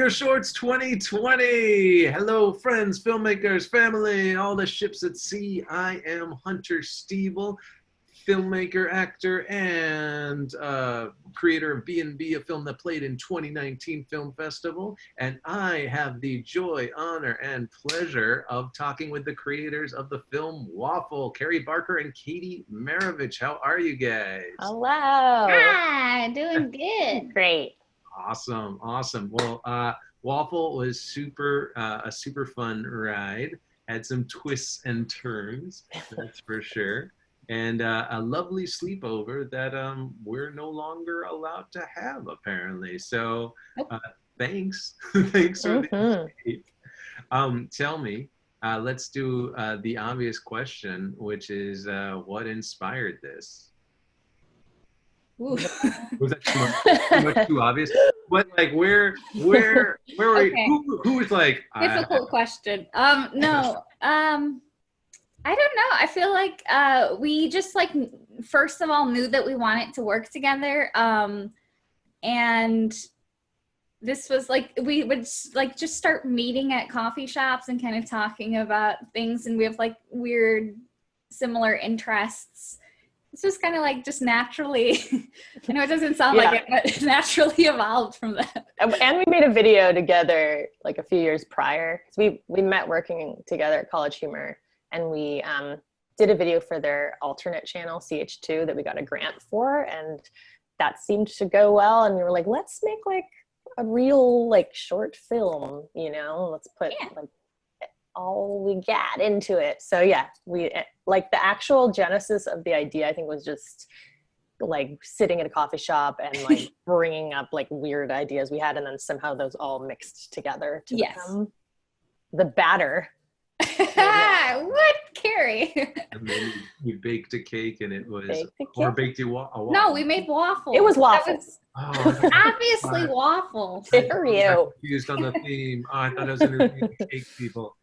Your Shorts 2020. Hello, friends, filmmakers, family, all the ships at sea. I am Hunter Steeble, filmmaker, actor, and creator of B&B, a film that played in 2019 Film Festival. And I have the joy, honor, and pleasure of talking with the creators of the film Waffle, Kerry Barker and Katie Maravich. How are you guys? Hello. Hi, doing good. Great. Awesome, awesome. Well, Waffle was a super fun ride. Had some twists and turns, that's for sure. And a lovely sleepover that we're no longer allowed to have, apparently. So thanks. Thanks for the escape. Tell me, let's do the obvious question, which is what inspired this? Was that too much too obvious? But like, where were Okay. who was like? Difficult question. No. I don't know. I feel like we just like first of all knew that we wanted to work together. And this was like we would like just start meeting at coffee shops and kind of talking about things, and we have like weird similar interests. This was kind of like just naturally, I know it doesn't sound like it, but it naturally evolved from that. And we made a video together like a few years prior. We met working together at College Humor, and we did a video for their alternate channel, CH2, that we got a grant for, and that seemed to go well. And we were like, let's make like a real like short film, you know, let's put like all we got into it. So yeah, we like the actual genesis of the idea, I think, was just like sitting at a coffee shop and like bringing up like weird ideas we had, and then somehow those all mixed together to become the batter. What, Kerry? And then you baked a cake, and it was or baked a waffle. No, we made waffles. It was waffles. Obviously waffles. Confused on the theme. Oh, I thought I was interviewing cake people.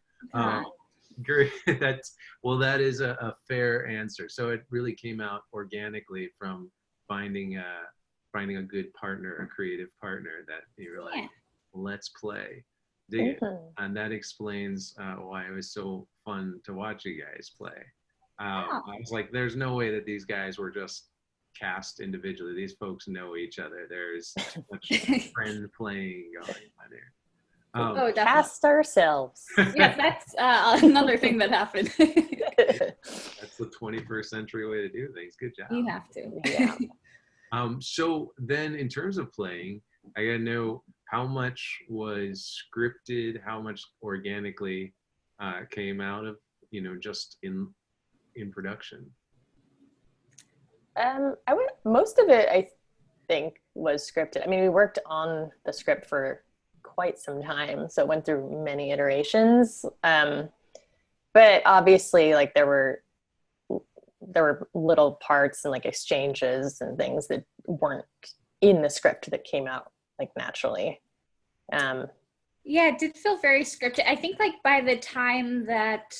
Great. That is a fair answer. So it really came out organically from finding a good partner, a creative partner that you were like, let's play. Dig it. And that explains why it was so fun to watch you guys play. I was like, there's no way that these guys were just cast individually. These folks know each other. There's too much friend playing going on here. Cast ourselves. Yes, that's another thing that happened. That's the 21st century way to do things. Good job. You have to. Yeah. So then in terms of playing, I gotta know how much was scripted, how much organically came out of, just in production. Most of it, I think, was scripted. I mean, we worked on the script for quite some time, so it went through many iterations. But obviously, like there were little parts and like exchanges and things that weren't in the script that came out like naturally. Yeah, it did feel very scripted. I think like by the time that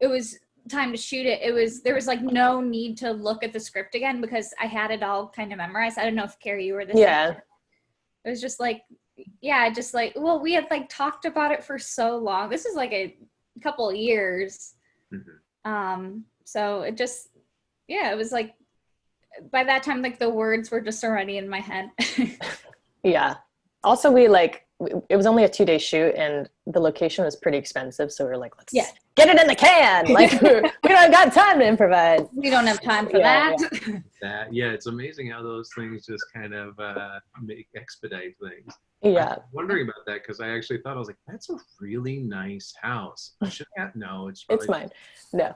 it was time to shoot it, there was like no need to look at the script again because I had it all kind of memorized. I don't know if Kerry, you were the same. It was just like, well, we had like talked about it for so long. This is like a couple of years. So it just, it was like, by that time, like the words were just already in my head. Yeah. Also, it was only a 2-day shoot, and the location was pretty expensive. So we were like, let's get it in the can. Like we don't got time to improvise. We don't have time for that. It's amazing how those things just kind of expedite things. Yeah. I was wondering about that because I actually thought, I was like, that's a really nice house. No, it's mine. No.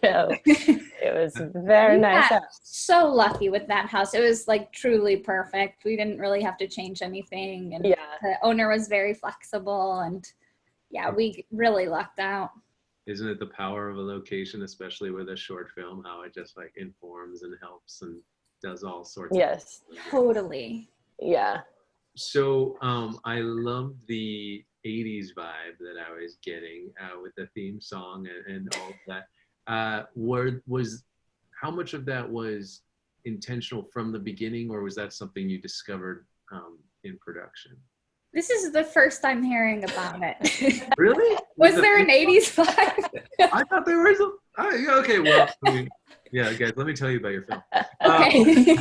No. It was very nice house. So lucky with that house. It was like truly perfect. We didn't really have to change anything. And the owner was very flexible, and we really lucked out. Isn't it the power of a location, especially with a short film, how it just like informs and helps and does all sorts of things. Totally. Yeah. So I love the 80s vibe that I was getting with the theme song and all of that. How much of that was intentional from the beginning, or was that something you discovered in production? This is the first I'm hearing about it. Really? Was there an 80s vibe? I thought there was a. Oh, okay, well, yeah, guys, let me tell you about your film. Okay.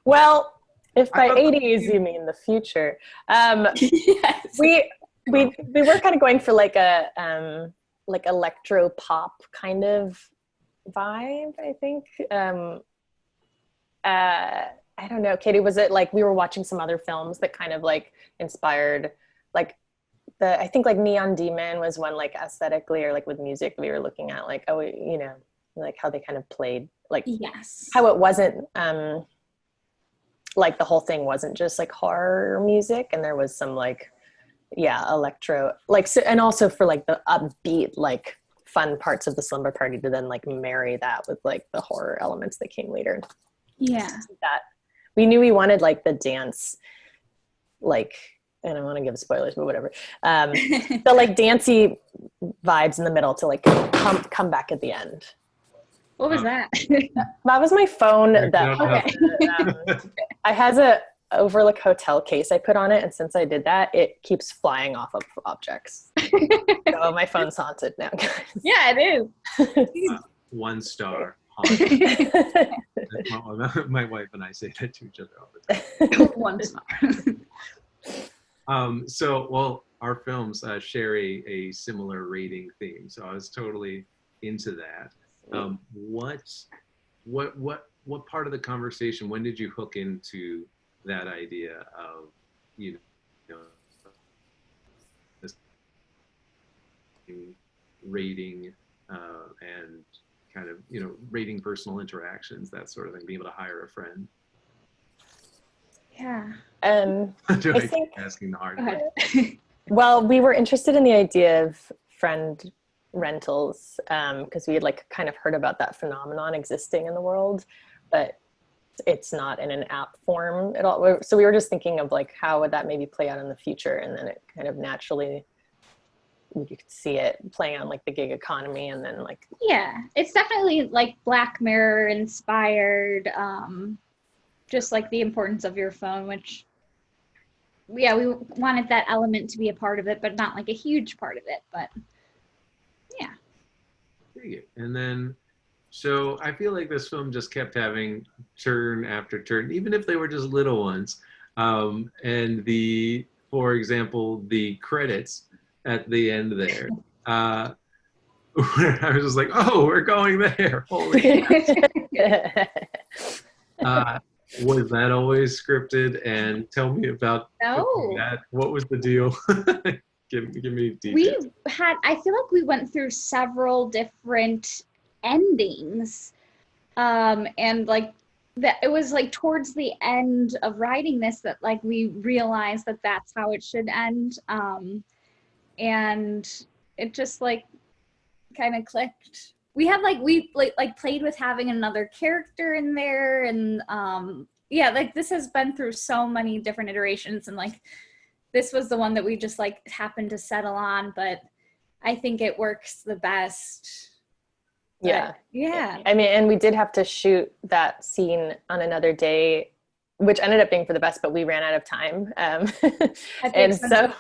Well, if by I thought 80s you mean the future, Yes. we were kind of going for like a like electro pop kind of vibe, I think. I don't know, Katie, was it like we were watching some other films that kind of like inspired, like I think like Neon Demon was one, like aesthetically or like with music we were looking at, like, oh, you know, like how they kind of played, like Yes. how it wasn't like the whole thing wasn't just like horror music, and there was some like, yeah, electro, like, so, and also for like the upbeat, like fun parts of the slumber party to then like marry that with like the horror elements that came later. Yeah. That we knew we wanted like the dance, like, I don't want to give spoilers, but whatever. The like dancey vibes in the middle to like come back at the end. What was that? That was my phone. That Okay. I has a Overlook Hotel case I put on it, and since I did that, it keeps flying off of objects. So my phone's haunted now, guys. Yeah, it is. 1 star. Haunted. My wife and I say that to each other all the time. 1 star. So, well, our films share a similar rating theme, so I was totally into that. What part of the conversation? When did you hook into that idea of, you know, this rating and kind of, you know, rating personal interactions, that sort of thing, being able to hire a friend? Yeah. Do I think, keep asking the hard Go ahead. question? well, we were interested in the idea of friend rentals because we had like kind of heard about that phenomenon existing in the world, but it's not in an app form at all. So we were just thinking of like, how would that maybe play out in the future? And then it kind of naturally, you could see it playing on like the gig economy, and then like, Yeah, it's definitely like Black Mirror inspired, just like the importance of your phone, which, yeah, we wanted that element to be a part of it, but not like a huge part of it, but yeah. And then, so I feel like this film just kept having turn after turn, even if they were just little ones. And for example, the credits at the end there, I was just like, oh, we're going there. Holy. Was that always scripted? And tell me about that. What was the deal? give me details. I feel like we went through several different endings. And like that, it was like towards the end of writing this that like we realized that that's how it should end. And it just like kind of clicked. We had we played with having another character in there, and yeah, like this has been through so many different iterations, and like this was the one that we just like happened to settle on, but I think it works the best. Yeah. Yeah. I mean, and we did have to shoot that scene on another day, which ended up being for the best, but we ran out of time. And so,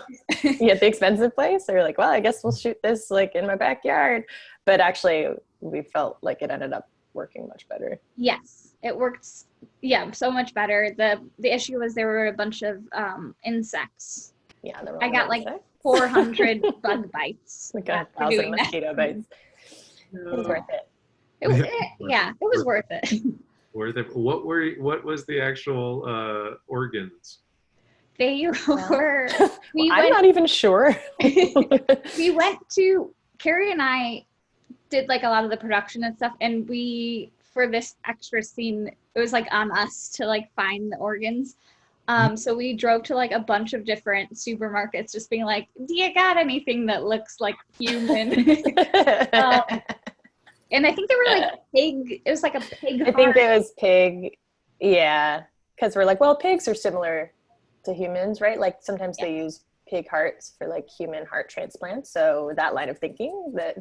yeah, the expensive place, they were like, well, I guess we'll shoot this like in my backyard. But actually, we felt like it ended up working much better. Yes, it works. Yeah, so much better. The issue was there were a bunch of insects. Yeah, I got like 400 bug bites. Like 1,000 mosquito bites. It was worth it. It was worth it. Worth it. What was the actual organs? They were. I'm not even sure. We went to, Kerry and I did like a lot of the production and stuff, and for this extra scene, it was like on us to like find the organs. So we drove to like a bunch of different supermarkets, just being like, do you got anything that looks like human? And I think they were like pig. It was like a pig heart. I think it was pig. Yeah. Because we're like, well, pigs are similar to humans, right? Like sometimes they use pig hearts for like human heart transplants. So that line of thinking that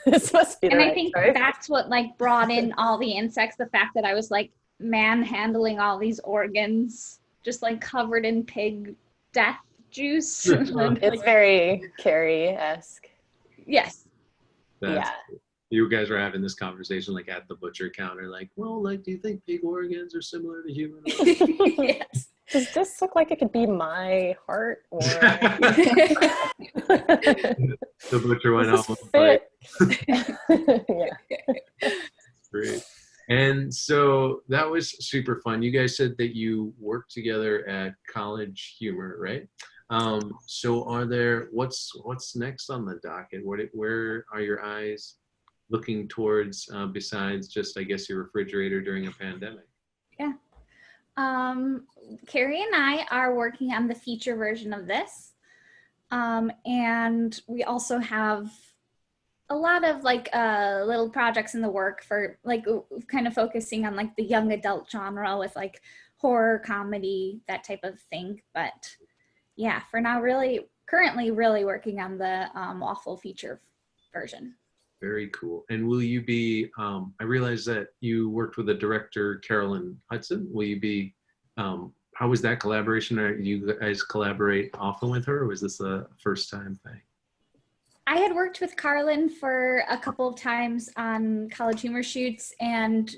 this must be the right I think choice. that's what like brought in all the insects. The fact that I was like manhandling all these organs just like covered in pig death juice. It's very Kerry-esque. Yes. That's Yeah. cool. You guys were having this conversation like at the butcher counter, like, well, like, do you think pig organs are similar to human organs? Yes. Does this look like it could be my heart? Or The butcher went does home. this Like, fit? Yeah. great. And so that was super fun. You guys said that you worked together at College Humor, right? So what's next on the docket? Where are your eyes looking towards besides just, I guess, your refrigerator during a pandemic? Yeah. Kerry and I are working on the feature version of this. And we also have a lot of like little projects in the work for like kind of focusing on like the young adult genre with like horror, comedy, that type of thing. But yeah, for now, currently really working on the Waffle feature version. Very cool. And will you be, I realize that you worked with the director, Carlyn Hudson. Will you be, how was that collaboration? Are you guys collaborate often with her, or was this a first time thing? I had worked with Carlyn for a couple of times on College Humor shoots, and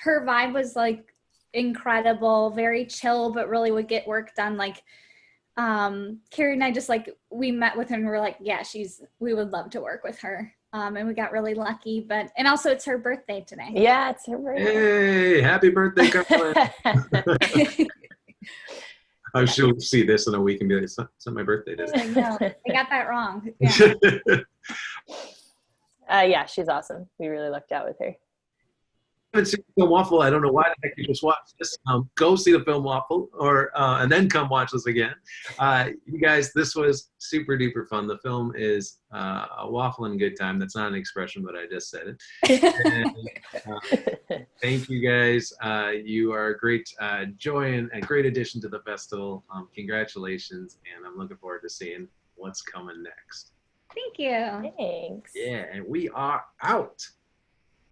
her vibe was like incredible, very chill, but really would get work done. Like Kerry and I just like, we met with her and we were like, yeah, we would love to work with her. And we got really lucky, and also it's her birthday today. Yeah, it's her birthday. Hey, happy birthday, Carlyn. She'll see this in a week and be like, it's not my birthday today. No, I got that wrong. Yeah. Yeah, she's awesome. We really lucked out with her. Haven't seen the film Waffle. I don't know why the heck you just watched this. Go see the film Waffle, or and then come watch this again. You guys, this was super duper fun. The film is a waffle and good time. That's not an expression, but I just said it. And, thank you guys. You are a great joy and a great addition to the festival. Congratulations, and I'm looking forward to seeing what's coming next. Thank you. Thanks. Yeah, and we are out.